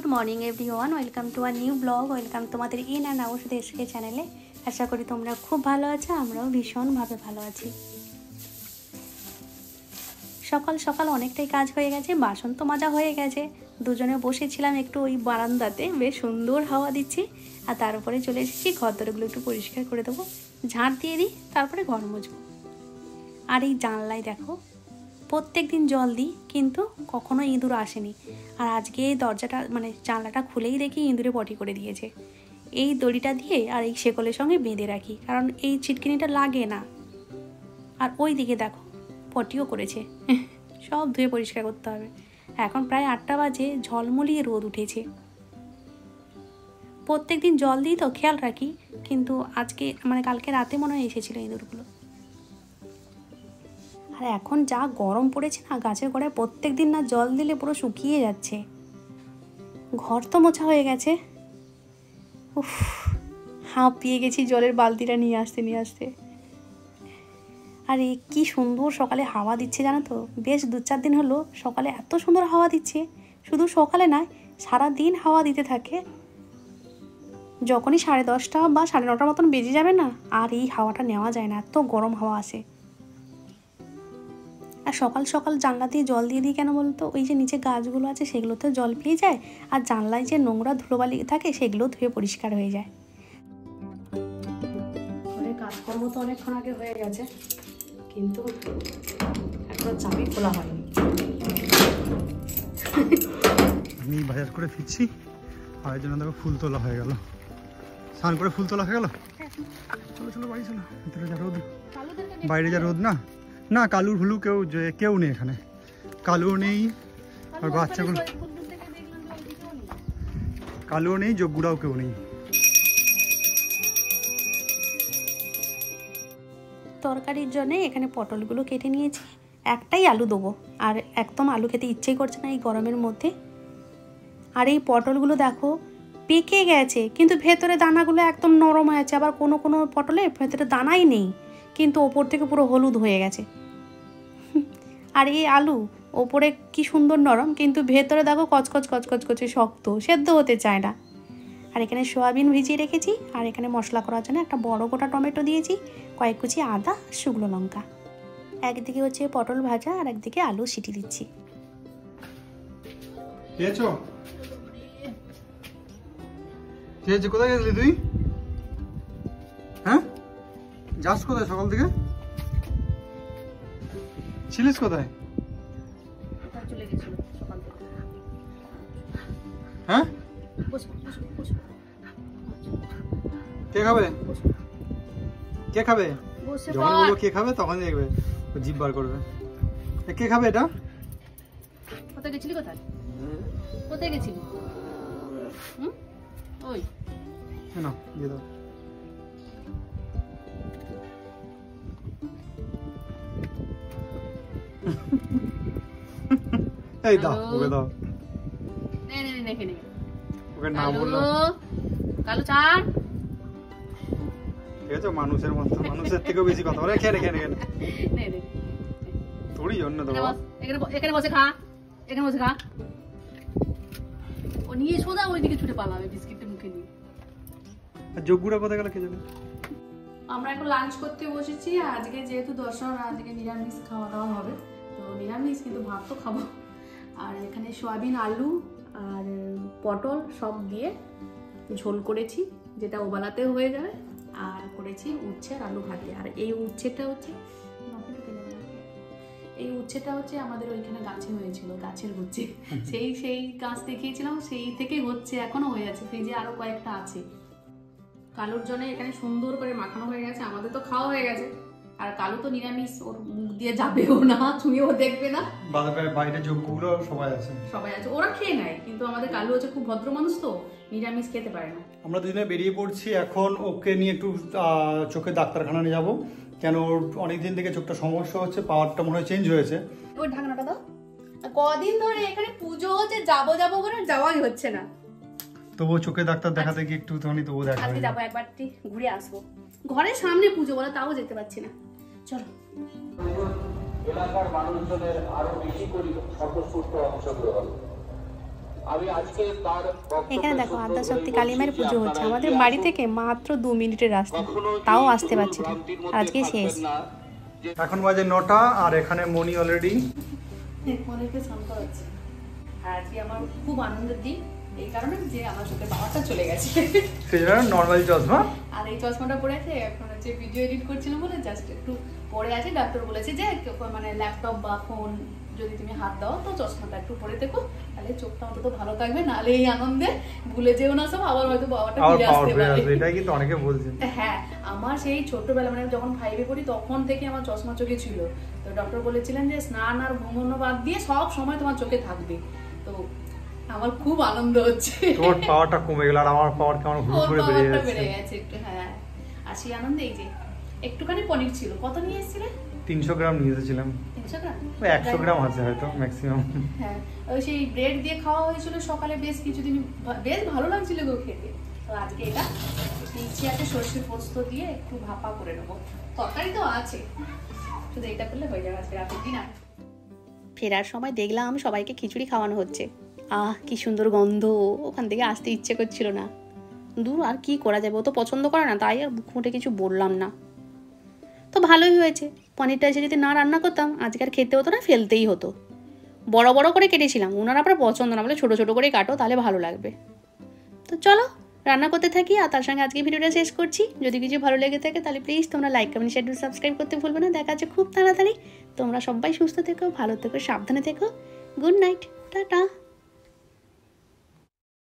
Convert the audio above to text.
Good morning everyone, welcome to a new blog. Welcome তোমাদের in and out দেশকে চ্যানেলে। আশা করি তোমরা খুব ভালো আছো, আমরাও ভীষণভাবে ভালো আছি। সকাল সকাল অনেকটাই কাজ হয়ে গেছে, বাসন তো মাজা হয়ে গেছে। দুজনে বসেছিলাম একটু ওই বারান্দাতে, বেশ সুন্দর হাওয়া দিচ্ছে। আর তার উপরে চলে এসেছি ঘর দরগুলো একটু পরিষ্কার করে দেবো, ঝাঁট দিয়ে দিই, তারপরে ঘর মুছবো। আর এই জানলায় দেখো, প্রত্যেক দিন জল দিই কিন্তু কখনো ইঁদুর আসেনি। আর আজকে দরজাটা জানলাটা খুলেই দেখি ইঁদুরে পটি করে দিয়েছে। এই দড়িটা দিয়ে আর এই শেকলের সঙ্গে বেঁধে রাখি, কারণ এই চিটকিনিটা লাগে না। আর ওই দিকে দেখো পটিও করেছে, সব ধুয়ে পরিষ্কার করতে হবে। এখন প্রায় 8টা বাজে, ঝলমলিয়ে রোদ উঠেছে। প্রত্যেক দিন জল দিই তো খেয়াল রাখি, কিন্তু আজকে কালকে রাতে মনে হয় এসেছিলো ইঁদুরগুলো। আর এখন যা গরম পড়েছে না, গাছের গোড়ায় প্রত্যেক দিন না জল দিলে পুরো শুকিয়ে যাচ্ছে। ঘর তো মোছা হয়ে গেছে, উফ হাঁপিয়ে গেছি জলের বালতিটা নিয়ে আসতে। আর এ কি সুন্দর সকালে হাওয়া দিচ্ছে জানো তো। বেশ 2-4 দিন হলো সকালে এত সুন্দর হাওয়া দিচ্ছে। শুধু সকালে নয়, সারাদিন হাওয়া দিতে থাকে। যখনই 10:30 বা 9:30 মতন বেজে যাবে না, আর এই হাওয়াটা নেওয়া যায় না, এত গরম হাওয়া আসে। আর সকাল সকাল জানলা দিয়ে জল দিয়ে দিই কেন বলতো, ওই যে নিচে গাছগুলো আছে সেগুলোতে জল পেয়ে যায়, আর জানলায় যে নোংরা ধুলোবালি থাকে সেগুলো ধুয়ে পরিষ্কার হয়ে যায়। কাজকর্ম তো অনেকক্ষণ আগে হয়ে গেছে, কিন্তু এখনো চাবি খোলা হয়নি। আমি বাজার করে ফিরছি, আর এই জন্য দেখো ফুল তোলা হয়ে গেল। স্নান করে ফুল তোলা হয়ে গেল। চলো বাড়ি চলো। ভিতরে যা রোদ, বাইরে যা রোদ। না কালুর হুলু কেউ নেই এখানে। কালুও নেই, আর বাচ্চাগুলো কালুও নেই, যোগ্যরাও কেউ নেই। তরকারির জন্য এখানে পটলগুলো কেটে নিয়েছি। একটাই আলু দেবো, আর একদম আলু খেতে ইচ্ছেই করছে না এই গরমের মধ্যে। আর এই পটলগুলো দেখো পেকে গেছে, কিন্তু ভেতরে দানাগুলো একদম নরম হয়ে আছে। আবার কোনো কোনো পটলে ভেতরে দানাই নেই, কিন্তু ওপর থেকে পুরো হলুদ হয়ে গেছে। আর এই আলু ওপরে কি সুন্দর নরম, কিন্তু ভেতরে দেখো কচকচ করছে, শক্ত, সেদ্ধ হতে চায় না। আর এখানে সয়াবিন ভিজিয়ে রেখেছি, আর এখানে মশলা করার জন্য একটা বড় গোটা টমেটো দিয়েছি, কয়েক কুচি আদা, শুকনো লঙ্কা। একদিকে হচ্ছে পটল ভাজা, আর একদিকে আলু সিটি দিচ্ছি। কোথায় গেছিলি তুই? হ্যাঁ, যাস কোথায় সকাল থেকে? ছিলিস কোথায়? হ্যাঁ, কে খাবে যখন বলবো কে খাবে তখন দেখবে জিভ বার করবে। কে খাবে এটা? কোথায় গেছিলি? ওই না দিয়ে দাও। এই দাও, ওকে দাও। ওকে না বললো কালু ছাড়। ঠিক আছে, মানুষের মতো, মানুষের থেকেও বেশি কথা বলে। খেয়ে তোরই জন্য তো। এখানে বসে খা। ও নিয়ে সোজা ওইদিকে ছুটে পালাবে বিস্কিটটা মুখে নিয়ে। আর যোগ্যরা কোথায় গেল কে জানে। আমরা এখন লাঞ্চ করতে বসেছি। আজকে যেহেতু দশম, আজকে নিরামিষ খাওয়া দাওয়া হবে, তো নিরামিষ কিন্তু ভাত তো খাবো। আর এখানে সয়াবিন, আলু আর পটল সব দিয়ে ঝোল করেছি, যেটা ওবেলাতেও হয়ে যাবে। আর করেছি উচ্ছে আর আলু ভাতে। আর এই উচ্ছেটা হচ্ছে আমাদের ওইখানে গাছে হয়েছিল, গাছের উচ্ছে। সেই গাছ দেখিয়েছিলাম, সেই থেকেই হচ্ছে, এখনো হয়ে আছে, ফ্রিজে আরো কয়েকটা আছে। কালুর জন্য এখানে সুন্দর করে মাখানো হয়ে গেছে, আমাদের তো খাওয়া হয়ে গেছে। আর কালু তো নিরামিষ, ওর মুখ দিয়ে যাবেও না, ছুঁয়েও দেখবে না। বাইরে যোগ্যগুলো সবাই আছে, ওরা খেয়ে নেয়, কিন্তু আমাদের কালু হচ্ছে খুব ভদ্র মানুষ, তো নিরামিষ খেতে পারে না। আমরা দুজনে বেরিয়ে পড়ছি এখন। ওকে নিয়ে একটু চোখের ডাক্তারখানা নিয়ে যাবো, কেন ওর অনেকদিন থেকে চোখটা সমস্যা হচ্ছে, পাওয়ারটা মনে হয় চেঞ্জ হয়েছে। ওই ঢাকনাটা দাও। কদিন ধরে এখানে পুজো হচ্ছে, যাবো করে যাওয়াই হচ্ছে না। তবুও চোখে ডাক্তার দেখাতে গিয়ে একটু তবুও দেখা। আজকে যাবো, একবার ঘুরে আসবো। ঘরের সামনে পুজো বলে তাও যেতে পারছি না। চলো। এলাকার মানুষজনের আরো বেশি করে স্বতঃস্ফূর্ত অংশগ্রহণ। এখানে দেখো আদ্যাশক্তি কালী মায়ের পুজো হচ্ছে আমাদের বাড়ি থেকে মাত্র 2 মিনিটের রাস্তা, তাও আসতে পারছি না, আজকে শেষ। এখন বাজে 9টা আর এখানে মনি অলরেডি মনিকে স্নান করাচ্ছে। আর আজকে আমার খুব আনন্দের দিন এই কারণে যে আমার চোখের পাওয়ারটা চলে গেছে, সেই জন্য নর্মাল চশমা। আর এই চশমাটা পরে আছে এখন হচ্ছে ভিডিও এডিট করছিলাম বলে জাস্ট একটু পরে আছে। ডাক্তার বলেছে যে মানে ল্যাপটপ বা ফোন যদি তুমি হাত দাও তো চশমাটা একটু পরে দেখো, তাহলে চোখটা অন্তত ভালো থাকবে, নাহলে এই আনন্দে ভুলে যেও না সব, আবার হয়তো বাবাটা ফিরে আসতে পারে। এটাই কিন্তু অনেকে বলছেন। হ্যাঁ, আমার সেই ছোটবেলা মানে যখন 5-এ পড়ি তখন থেকে আমার চশমা চোখে ছিল। তো ডক্টর বলেছিলেন যে স্নান আর ঘুমানো বাদ দিয়ে সব সময় তোমার চোখে থাকবে। তো আমার খুব আনন্দ হচ্ছে। তোর পাওয়ারটা কমে গেল আর আমার পাওয়ার কেমন ঘুরে বেড়ে গেছে একটু। হ্যাঁ, আর সেই আনন্দে এই যে একটুখানি পনির ছিল। কত নিয়ে এসেছিলে? 300 গ্রাম নিয়ে এসেছিলাম। 300 গ্রাম? 100 গ্রাম আছে হয়তো ম্যাক্সিমাম। হ্যাঁ, ওই সেই ব্রেড দিয়ে খাওয়া হয়েছিল সকালে, বেশ কিছুদিন বেশ ভালো লাগছিল গো খেতে। তো আজকে এটা ইচ্ছে আছে সরষে পোস্ত দিয়ে একটু ভাপা করে নেবো, তরকারি তো আছে, শুধু এটা করলে হয়ে যাবে আজকে রাতের ডিনার। ফেরার সময় দেখলাম সবাইকে খিচুড়ি খাওয়ানো হচ্ছে। আহ কি সুন্দর গন্ধ, ওখান থেকে আসতে ইচ্ছে করছিল না। দূর আর কি করা যাবে, ও তো পছন্দ করে না, তাই আর মুখ মুটে কিছু বললাম না। তো ভালোই হয়েছে, পনিরটা এসে যদি না রান্না করতাম আজকে আর খেতে হতো না, ফেলতেই হতো। বড় বড় করে কেটেছিলাম, ওনার আবার পছন্দ না, বলে ছোটো ছোটো করে কাটো তাহলে ভালো লাগবে। তো চলো রান্না করতে থাকি, আর তার সঙ্গে আজকে ভিডিওটা শেষ করছি। যদি কিছু ভালো লেগে থাকে তাহলে প্লিজ তোমরা লাইক কমেন্ট শেয়ার সাবস্ক্রাইব করতে ভুলবে না। দেখা যাচ্ছে খুব তাড়াতাড়ি। তোমরা সবাই সুস্থ থেকো, ভালো থেকো, সাবধানে থেকো। Good night, tata.